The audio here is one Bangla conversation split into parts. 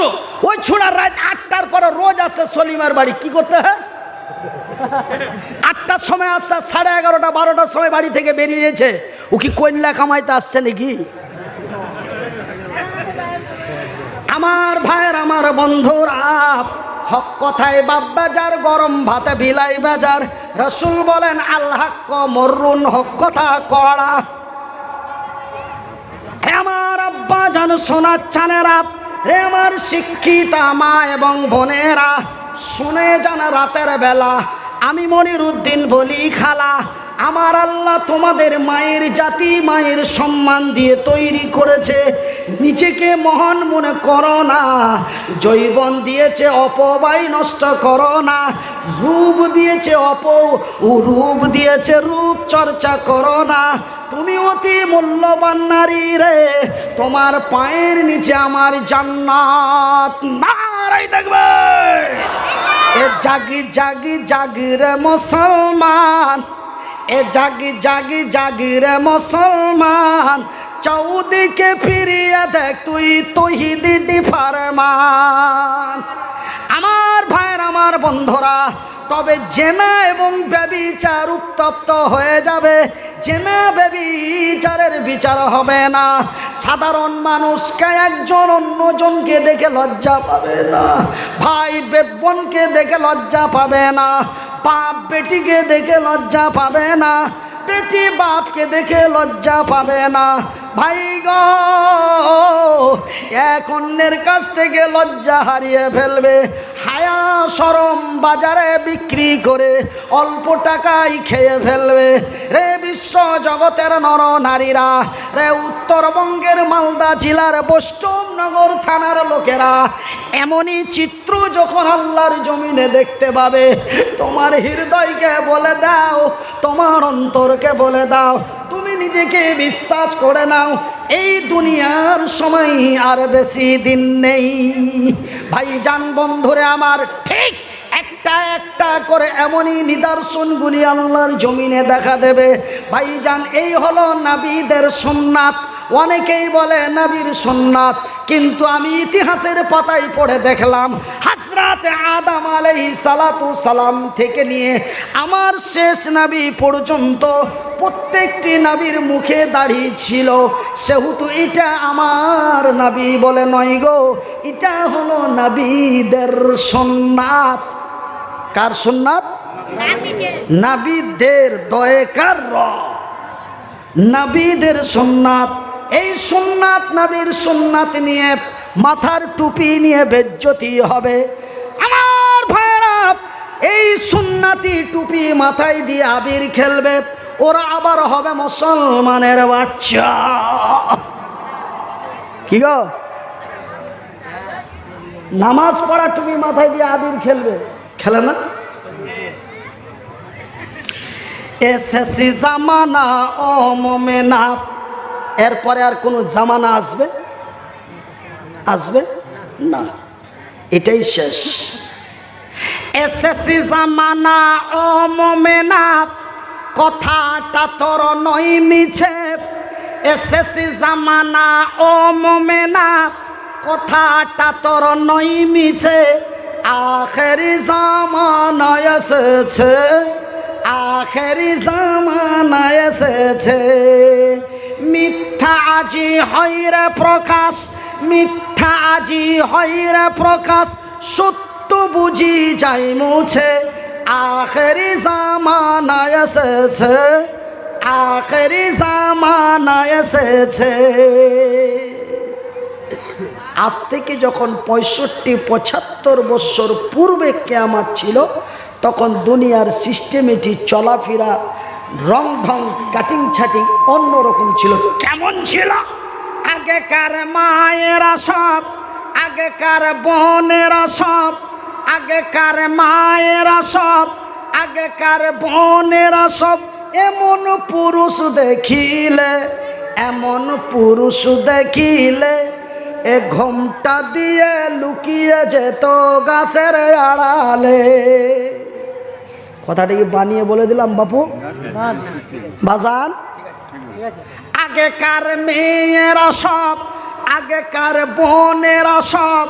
আসছো, ওই ছোড়ার রাত 8টার পরে রোজ আসছে সলিমার বাড়ি। কি করতে হয়? 8টার সময় আসছে, 11:30 12টার সময় বাড়ি থেকে বেরিয়েছে। ও কি কন্যা কামাইতে আসছে নাকি? আমার ভাইয়ের, আমার বন্ধুরা, হক কথায় বাপ বাজার, গরম ভাতে বিলাই বাজার। রাসূল বলেন আল হাক্ক মররুন, হক কথা কড়া। আমার আব্বা জান, সোনার চানেরা, রে আমার শিক্ষিতা মা এবং বোনেরা, শুনে যান রাতের বেলা আমি মনিরুদ্দিন বলি খালা, আমার আল্লাহ তোমাদের মায়ের জাতি, মায়ের সম্মান দিয়ে তৈরি করেছে। নিজেকে মহান মনে করো না, যৌবন দিয়েছে অপব্যয় নষ্ট করো না, রূপ দিয়েছে রূপ দিয়েছে রূপ চর্চা করো না। তুমি অতি মূল্যবান নারী রে, তোমার পায়ের নিচে আমার জান্নাত। নারাই দেখবে এ জাগি জাগি জাগি রে মুসলমান, এ জাগি জাগি জাগি রে মুসলমান, চৌদিকে ফিরিয়ে দেখ তুই তৌহিদি ফরমান। আমার ভাইয়ের, আমার বন্ধুরা, তবে জেনা এবং ব্যভিচার উত্তপ্ত হয়ে যাবে। জেনা ব্যভিচারের বিচার হবে না। সাধারণ মানুষকে একজন অন্যজনকে দেখে লজ্জা পাবে না, ভাই বোনকে দেখে লজ্জা পাবে না, বাপ বেটিকে দেখে লজ্জা পাবে না, বেটি বাপকে দেখে লজ্জা পাবে না। ভাই গো, এক অন্যের কাছ থেকে লজ্জা হারিয়ে ফেলবে। হায়া শরম বাজারে বিক্রি করে অল্প টাকায় খেয়ে ফেলবে। রে বিশ্ব জগতের নর নারীরা, রে উত্তরবঙ্গের মালদা জেলার বৈষ্ণবনগর থানার লোকেরা, এমনই চিত্র যখন আল্লাহর জমিনে দেখতে পাবে, তোমার হৃদয়কে বলে দাও, তোমার অন্তরকে বলে দাও, তুমি নিজেকে বিশ্বাস করে নাও, এই দুনিয়ার সময় আর বেশি দিন নেই। ভাইজান বন্ধুরে আমার, ঠিক একটা একটা করে এমনই নিদর্শনগুলি আল্লাহর জমিনে দেখা দেবে। ভাইজান, এই হলো নবীদের সুন্নাত। অনেকেই বলে নবীর সুন্নাত, কিন্তু আমি ইতিহাসের পাতায় পড়ে দেখলাম হযরত আদম আলাইহিস সালাতু সালাম থেকে নিয়ে আমার শেষ নবী পর্যন্ত প্রত্যেকটি নবীর মুখে দাড়ি ছিল। সেহেতু এটা আমার নবী বলে নয় গো, এটা হলো নবীদের সুন্নাত। কার সুন্নাত? নবীদের দয়কার নবীদের সুন্নাত। এই সুন্নাত, নবীর সুন্নাত নিয়ে মাথার টুপি নিয়ে বেজ্জতি হবে। আমার ভাইরা, এই সুন্নাতি টুপি মাথায় দিয়ে আবির খেলবে, ওরা আবার হবে মুসলমানের বাচ্চা। কি গো, নামাজ পড়া টুপি মাথায় দিয়ে আবির খেলবে, খেলে না? এসেসি জামানা ও মোমেনা, এরপরে আর কোন জামানা আসবে? আসবে না, এটাই শেষ। এসেসি জামানা ও মোমেনা, কথাটা তোর নয় মিছে। এসেসি জামানা ও মোমেনা, কথাটা তোর নয় মিছে। আখেরি জামানা এসেছে, আখেরি জামানা এসেছে। মিথ্যা আজি হইরে প্রকাশ, মিথ্যা আজি হইরে প্রকাশ, সত্য বুঝি যাই মুছে। আখেরি জামানা এসেছে, আখেরি জামানা এসেছে। আজ থেকে যখন 65-75 বছর পূর্বে কিয়ামত ছিল, তখন দুনিয়ার সিস্টেমেটিক চলাফেরা, রং ঢং, কাটিং ছাটিং অন্যরকম ছিল। কেমন ছিল? আগেকার মায়েরা সব, আগেকার বোনেরা সব, আগেকার মায়েরা সব, আগেকার বোনেরা সব এমন পুরুষ দেখিলে, এমন পুরুষ দেখিলে এ ঘোমটা দিয়ে লুকিয়ে যেত গাছের আড়ালে। কথাটা কি বানিয়ে বলে দিলাম বাপু? বাজান, আগেকার মেয়েরা সব, আগেকার বোনেরা সব,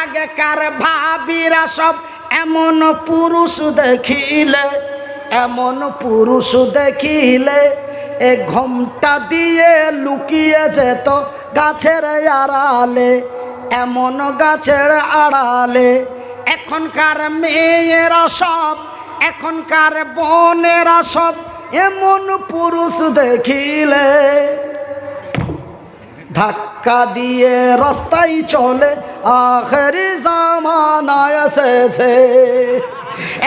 আগেকার ভাবিরা সব এমন পুরুষ দেখিলে, এমন পুরুষ দেখিলে এ ঘোমটা দিয়ে লুকিয়ে যেত গাছের আড়ালে, এমন গাছের আড়ালে। এখনকার মেয়েরা সব, এখনকার বোনেরা সব এমন পুরুষ দেখিলে ধাক্কা দিয়ে রাস্তায় চলে, আখেরি জামানায় এসেছে।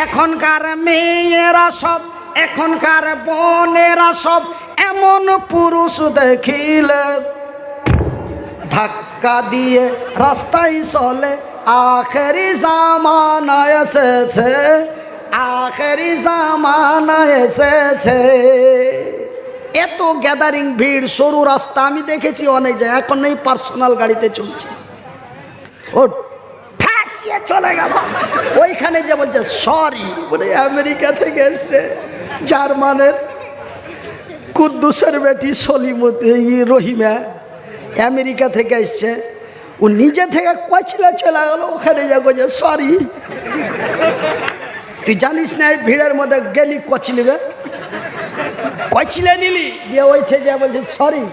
এখনকার মেয়েরা সব, এখনকার বোনেরা সব এমন পুরুষ দেখিলে ধাক্কা দিয়ে রাস্তায় চলে, আখেরি জামানায় এসেছে, আখেরি জামানায় এসেছে। এত গ্যাদারিং ভিড়, সরু রাস্তা আমি দেখেছি অনেক জায়গায়। এখন এই পার্সোনাল গাড়িতে চলছে, ও ঠাসিয়ে চলে গেল। ওইখানে যে বলছে সরি, বলে আমেরিকা থেকে এসছে, জার্মানের কুদ্দুসের বেটি সলিমতি রহিমা আমেরিকা থেকে এসছে, ও নিজে থেকে কচলে চলে গেল, ওখানে যা বলছে সরি। তুই জানিস না এই ভিড়ের মধ্যে গেলি কচলিবে, কচলে দিলি দিয়ে ওইঠে যা বলছে সরি।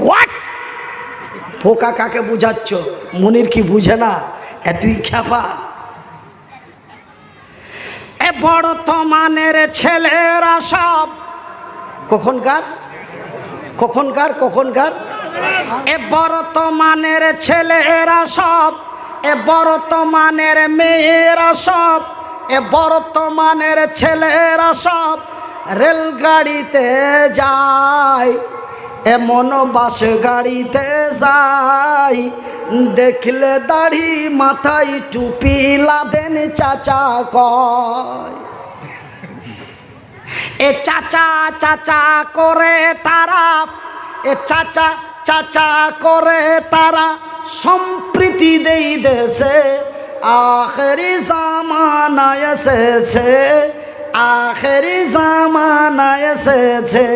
হোয়াট? পোকা কাকে বুঝাচ্ছ? মনির কি বুঝে না? তুই খেপা। এ বর্তমানের ছেলেরা সব কখনকার কখনকার কখনকার এ বর্তমানের ছেলেরা সব, এ বর্তমানের মেয়েরা সব, এ বর্তমানের ছেলেরা সব রেলগাড়িতে যায়, এমন বাস গাড়িতে যায়, দেখলে দাড়ি মাথায় টুপি লাদেন চাচা কয়। এ চাচা চাচা করে তারা, এ চাচা চাচা করে তারা সম্প্রীতি দেই দেশে, আখেরি জামানায় এসেছে, আখেরি জামানা এসেছে।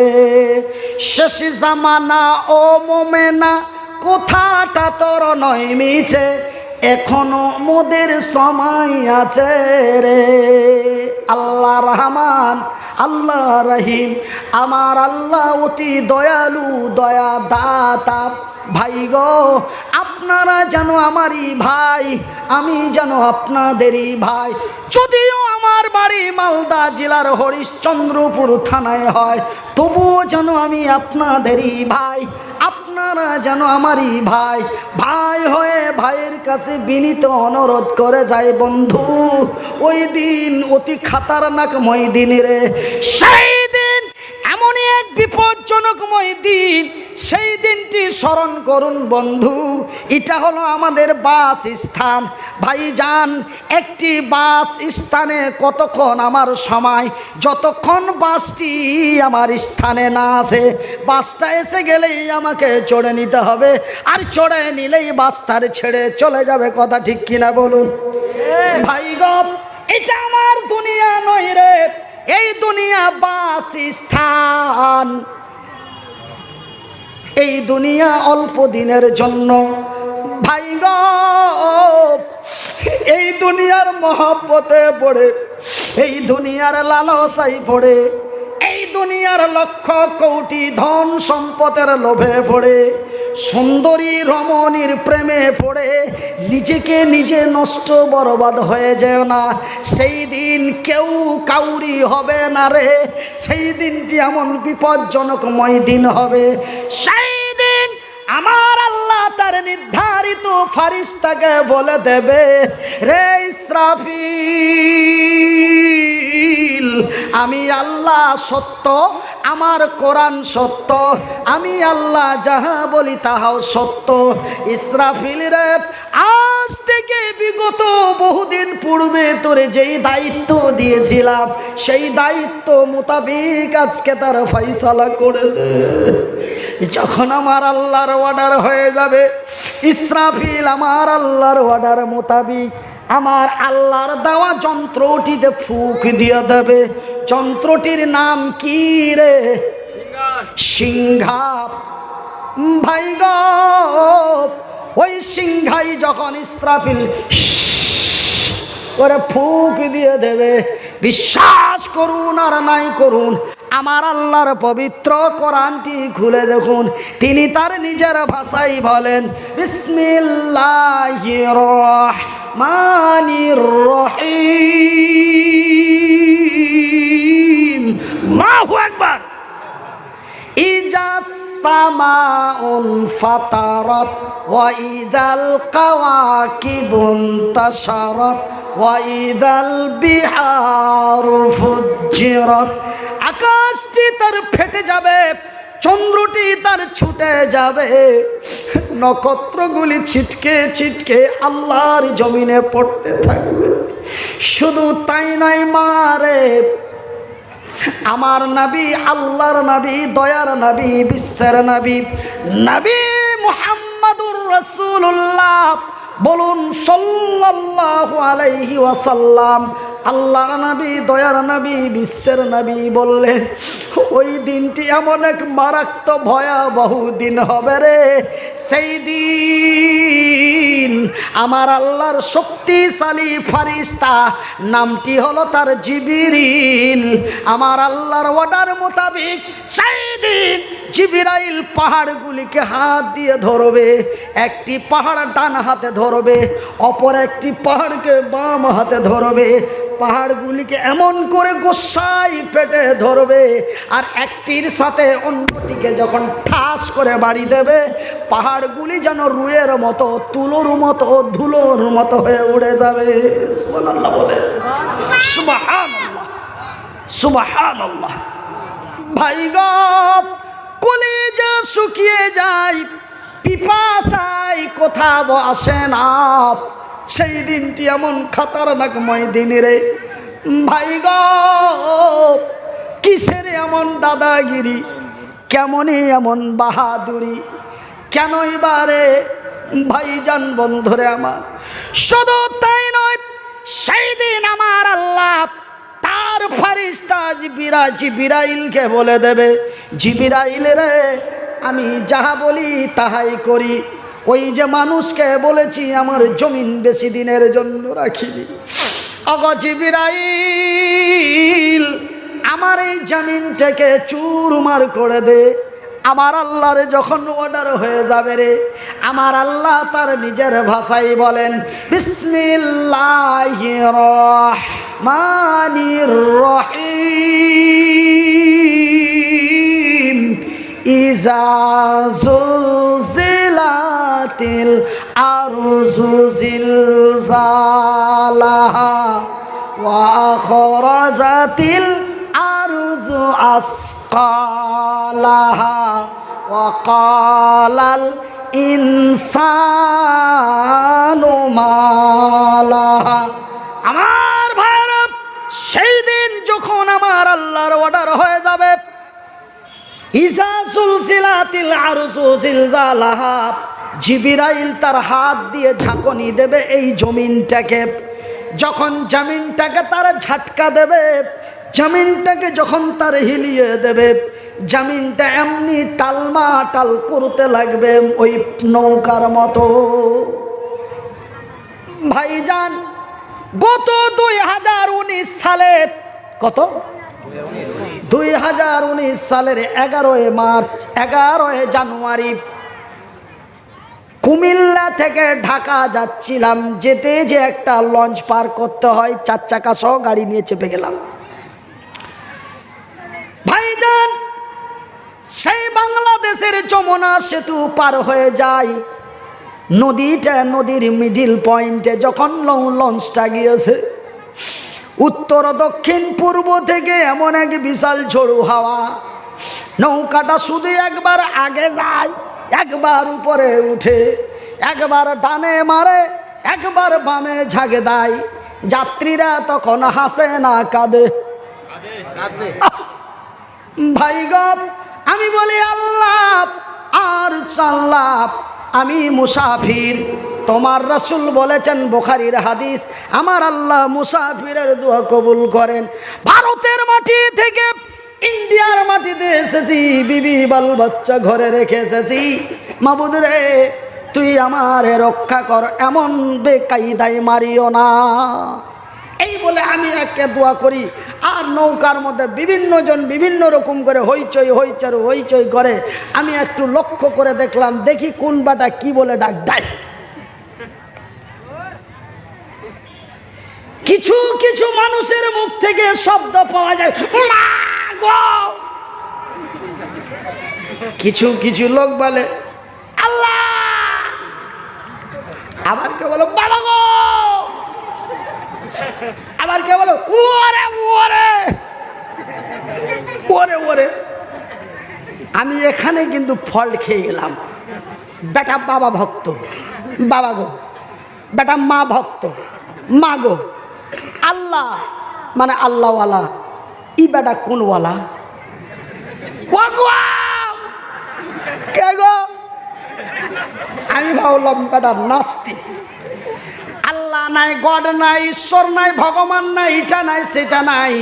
শেষ জামানা ও মোমেনা কথাটা তোর নয় মিছে, এখনো মোদের সময় আছে রে। আল্লাহ রহমান, আল্লাহ রহিম, আমার আল্লাহ অতি দয়ালু, দয়া দাতা। ভাই গো, আপনারা যেন আমারই ভাই, আমি যেন আপনাদেরই ভাই। যদিও আমার বাড়ি মালদা জেলার হরিশ্চন্দ্রপুর থানায় হয়, তবুও যেন আমি আপনাদেরই ভাই, আপনারা যেন আমারই ভাই। ভাই হয়ে ভাইয়ের কাছে বিনীত অনুরোধ করে যায়, বন্ধু ওই দিন অতি খাতারনাকময় দিন রে। সেই দিন এমনই এক বিপজ্জনকময় দিন, সেই দিনটি স্মরণ করুন বন্ধু। এটা হলো আমাদের বাস স্থান। ভাইজান, একটি বাস স্থানে কতক্ষণ আমার সময়, যতক্ষণ বাসটি আমার স্থানে না আসে, বাসটা এসে গেলেই আমাকে চড়ে নিতে হবে, আর চড়ে নিলেই বাস তার ছেড়ে চলে যাবে। কথা ঠিক কিনা বলুন ভাই গো? এটা আমার দুনিয়া নয় রে, এই দুনিয়া বাস স্থান। এই দুনিয়া অল্প দিনের জন্য ভাই গো, এই দুনিয়ার মহব্বতে পড়ে, এই দুনিয়ার লালসায় পড়ে, এই দুনিয়ার লক্ষ কোটি ধন সম্পদের লোভে পড়ে, সুন্দরী রমণীর প্রেমে পড়ে নিজেকে নিজে নষ্ট বরবাদ হয়ে যেও না। সেই দিন কেউ কাউরি হবে না রে। সেই দিনটি এমন বিপজ্জনকময় দিন হবে। সেই দিন আমার আল্লাহ তার নির্ধারিত ফারিস্তাকে বলে দেবে, রে ইসরাফিল, আমি আল্লাহ সত্য, আমার কোরআন সত্য, আমি আল্লাহ যাহা বলি তাহাও সত্য। ইসরাফিল রে, আজ থেকে বিগত বহুদিন পূর্বে তোরে যেই দায়িত্ব দিয়েছিলাম, সেই দায়িত্ব মোতাবেক আজকে তার ফয়সালা করে দে। যখন আমার আল্লাহর অর্ডার হয়ে যাবে, ইসরাফিল আমার আল্লাহর অর্ডার মোতাবেক আমার আল্লাহর দেওয়া যন্ত্রটিতে ফুঁক দিয়ে দেবে। যন্ত্রটির নাম কি রে? সিংহা। ভাই গো, ওই সিংহাই যখন ইসরাফিল করে ফুঁক দিয়ে দেবে, বিশ্বাস করুন আর নাই করুন, আমার আল্লাহর পবিত্র কোরআনটি খুলে দেখুন, তিনি তার নিজের ভাষায় বলেন বিসমিল্লাহির রহমানির রহিম। আল্লাহু আকবার। ইজা সামাউন ফাতারাত ওয়া ইদাল কাওয়াকিবুন তাশারাত ওয়া ইদাল বিহারু ফুজ্জিরাত। আকাশটি তার ফেটে যাবে, চন্দ্রটি তার ছুটে যাবে, নক্ষত্রগুলি ছিটকে ছিটকে আল্লাহর জমিনে পড়তে থাকবে। শুধু তাই নয় মারে, আমার নবী, আল্লাহর নবী, দয়ার নবী, বিশ্বের নবী, নবী মুহাম্মাদুর রাসূলুল্লাহ বলুন সাল্লাল্লাহু আলাইহি ওয়াসাল্লাম, আল্লাহর নবী, দয়ার নবী, বিশ্বের নবী বললেন, ওই দিনটি এমন এক মারাত্মক ভয়াবহ দিন হবে রে। সেই দিন আমার আল্লাহর শক্তিশালী ফারিস্তা, নামটি হলো তার জিবরিল, আমার আল্লাহর অর্ডার মোতাবেক সেই দিন জিবরাইল পাহাড়গুলিকে হাত দিয়ে ধরবে। একটি পাহাড় ডান হাতে ধরবে, অপর একটি পাহাড়কে বাম হাতে ধরবে। পাহাড়গুলিকে এমন করে গোসাই পেটে ধরবে, আর একটির সাথে অন্যটিকে যখন ঠাস করে বাড়ি দেবে, পাহাড়গুলি যেন রুয়ের মতো, তুলোর মতো, ধুলোর মতো হয়ে উড়ে যাবে। সুবহানাল্লাহ বলে, সুবহানাল্লাহ, সুবহানাল্লাহ। ভাই গো, কলিজা শুকিয়ে যায়, পিপাসায় কোথাও আসে না। সেই দিনটি এমন খতরনাকময় দিন রে ভাই গো। কিসের এমন দাদাগিরি, কেমনই এমন বাহাদুরি, কেনই বারে ভাইজান বন্ধুরে আমার। শুধু তাই নয়, সেই দিন আমার আল্লাহ তার ফারিস্তা জিবরাইলকে বলে দেবে, জিবরাইল রে, আমি যাহা বলি তাহাই করি। ওই যে মানুষকে বলেছি আমার জমিন বেশি দিনের জন্য রাখিনি, অগো জিবরাইল, আমার এই জমিনটাকে চুরমার করে দে। আমার আল্লাহর যখন অর্ডার হয়ে যাবে রে, আমার আল্লাহ তার নিজের ভাষায় বলেন বিসমিল্লাহির রহমানির রহিম। ইজা জুলজিলাতিল আরজু জিলজালাহা ওয়া আখরাজাতিল আরজু আসকালাহা ওয়া ক্বালাল ইনসানু মা লাহা। আমার ভাইরা, সেই দিন যখন আমার আল্লাহর অর্ডার হয়ে যাবে, ইজা সুলসিলাতিল আরজু জিলজালাহা, জিবরাইল তার হাত দিয়ে ঝাঁকুনি দেবে এই জমিনটাকে। যখন জমিনটাকে তার ঝাটকা দেবে, জমিনটাকে যখন তার হিলিয়ে দেবে, জমিনটা এমনি টালমাটাল করতে লাগবে ওই নৌকার মতো। ভাইজান, গত 2019 সালে, কত 2019 সালের 11 মার্চ, 11 জানুয়ারি কুমিল্লা থেকে ঢাকা যাচ্ছিলাম। যেতে যে একটা লঞ্চ পার করতে হয়, 4 চাকা সহ গাড়ি নিয়ে চেপে গেলাম। ভাইজান, সেই বাংলাদেশের যমুনা সেতু পার হয়ে যায়, নদীটা, নদীর মিডিল পয়েন্টে যখন লঞ্চটা গিয়েছে, উত্তর দক্ষিণ পূর্ব থেকে এমন এক বিশাল ঝোড়ো হাওয়া, নৌকাটা শুধু একবার আগে যায়, একবার উপরে উঠে, একবার ডানে মারে, একবার বামে ঝাঁকে দেয়। যাত্রীরা তখন হাসে না কাঁদে। ভাই গো, আমি বলি আল্লাহ আর সাল্লাহ, আমি মুসাফির। তোমার রাসূল বলেছেন, বুখারীর হাদিস, আমার আল্লাহ মুসাফিরের দোয়া কবুল করেন। ভারতের মাটি থেকে ইন্ডিয়ার মাটিতে এসেছি, বিবি বাল বাচ্চা ঘরে রেখে এসেছি। মাবুদ রে, তুই আমারে রক্ষা কর, এমন বেকায়দায় মারিও না। এই বলে আমি একে দোয়া করি, আর নৌকার মধ্যে বিভিন্ন জন বিভিন্ন রকম করে হইচই হইচই হইচই করে। আমি একটু লক্ষ্য করে দেখলাম, দেখি কোন বাটা কি বলে ডাক দেয়। কিছু কিছু মানুষের মুখ থেকে শব্দ পাওয়া যায়, মা গো। কিছু কিছু লোক বলে আল্লাহ, আবার কে বলো বাবা গো, আবার কে বলো ওরে ওরে ওরে ওরে। আমি এখানে কিন্তু ফল্ট খেয়ে গেলাম। বেটা বাবা ভক্ত, বাবা গো। বেটা মা ভক্ত, মা গো। আল্লাহ মানে আল্লাহওয়ালা, ই বেটা কোনওয়ালা? কে গো? আমি ভাবলাম বেটা নাস্তিক। আল্লাহ নাই, গড নাই, ঈশ্বর নাই, ভগবান নাই, এটা নাই সেটা নাই।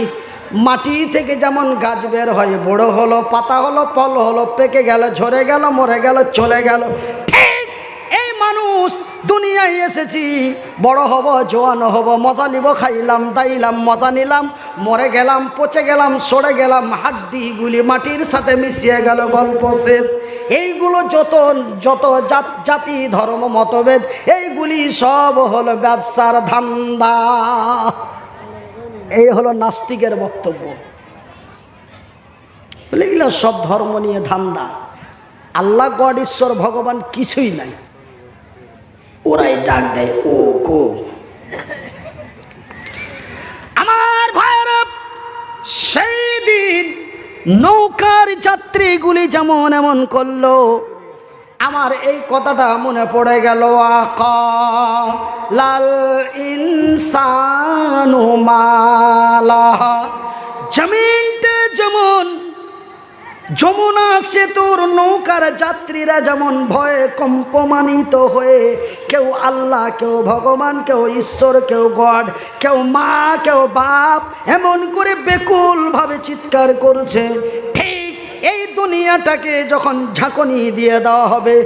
মাটি থেকে যেমন গাছ বের হয়, বড় হলো, পাতা হলো, ফল হলো, পেকে গেল, ঝরে গেল, মরে গেল, চলে গেল, ঠিক এই মানুষ দুনিয়ায় এসেছি, বড় হব, জোয়ান হব, মজা নিব, খাইলাম দাইলাম, মজা নিলাম, মরে গেলাম, পচে গেলাম, সরে গেলাম, হাড্ডিগুলি মাটির সাথে মিশিয়ে গেল, গল্প শেষ। এইগুলো যত যত জাতি ধর্ম মতভেদ, এইগুলি সব হলো ব্যবসার ধান্দা। এই হলো নাস্তিকের বক্তব্য। এগুলো সব ধর্ম নিয়ে ধান্দা। আল্লাহ গড ঈশ্বর ভগবান কিছুই নাই, ওরাই ডাক দেয় ও গো। আমার ভাইরা, সেই দিন নৌকার যাত্রীগুলি যেমন এমন করলো, আমার এই কথাটা মনে পড়ে গেল। আকা লাল ইনসানু মালাহা, জমিনতে যেমন যমুনা সেতুর নৌকার যাত্রীরা যেমন ভয়ে কম্পমানিত হয়ে, কেউ আল্লাহ, কেউ ভগবান, কেউ ঈশ্বর, কেউ গড, কেউ মা, কেউ বাপ, এমন করে বেকুল ভাবে চিৎকার করছে, ঠিক এই দুনিয়াটাকে যখন ঝাঁকুনি দিয়ে দেওয়া হবে,